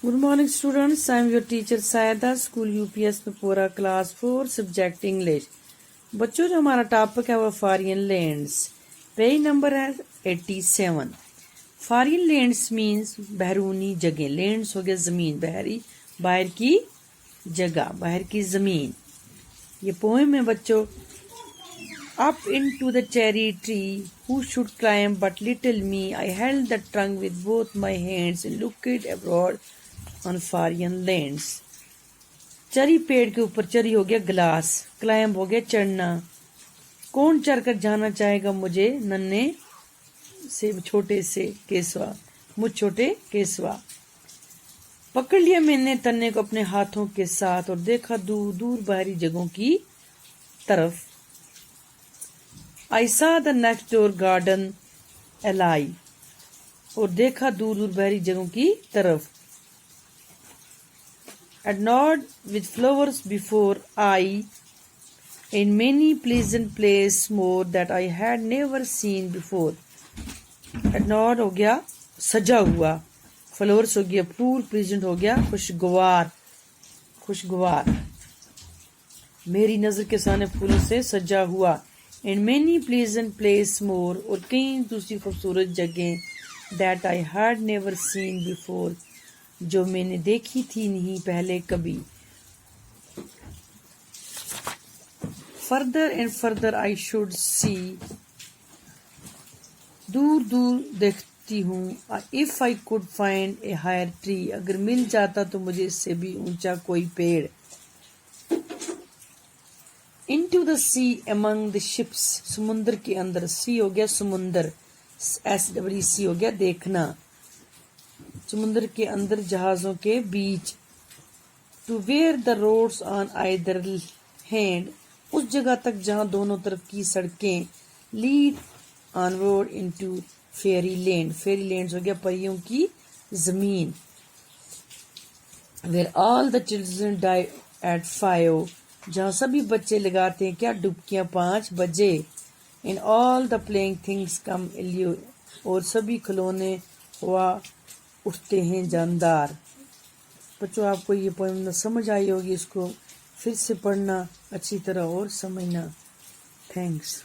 Good morning students, I am your teacher Saida, school UPS में पूरा class 4 subject English. बच्चों जो हमारा टॉपिक है वो फॉरेन लैंड्स। पेज नंबर है 87। फॉरेन लैंड्स मीन्स बहरूनी जगह। लैंड्स हो गया जमीन, बहरी बाहर की जगह, बाहर की जमीन। ये पोएम है बच्चों। Up into the cherry tree, who should climb but little me? I held the trunk with both my hands and looked abroad on foreign lands. चरी पेड़ के ऊपर, चरी हो गया ग्लास, क्लाइंब हो गया चढ़ना। कौन चढ़ कर जाना चाहेगा मुझे, नन्हे से छोटे से केसवा, मुझ छोटे केसवा। पकड़ लिया मैंने तन्ने को अपने हाथों के साथ और देखा दूर दूर बाहरी जगहों की तरफ। I saw the next door garden alive, और देखा दूर दूर बाहरी जगहों की तरफ। Adorned with flowers before I, in many pleasant places more that I had never seen before. Adorned हो गया सजा हुआ, flowers हो गया फूल, pleasant हो गया खुशगवार, खुशगवार। मेरी नजर के सामने फूलों से सजा हुआ। In many pleasant places more, और कई दूसरी खूबसूरत जगह that I had never seen before, जो मैंने देखी थी नहीं पहले कभी। Further and further I should see, दूर दूर देखती हूँ। If I could find a higher tree, अगर मिल जाता तो मुझे इससे भी ऊंचा कोई पेड़। Into the sea among the ships, समुंदर के अंदर, sea हो गया समुंदर, SWC हो गया देखना, समुंदर के अंदर जहाजों के बीच। To where the roads on either hand, उस जगह तक जहां दोनों तरफ की सड़कें। Lead onward into fairyland, fairylands हो गया परियों की जमीन। Where all the children die at 5, जहाँ सभी बच्चे लगाते हैं क्या डुबकियां 5 बजे। In all the playing things come alive, और सभी खिलौने हुआ उठते हैं जानदार। बच्चों आपको ये पोएम समझ आई होगी, इसको फिर से पढ़ना अच्छी तरह और समझना। थैंक्स।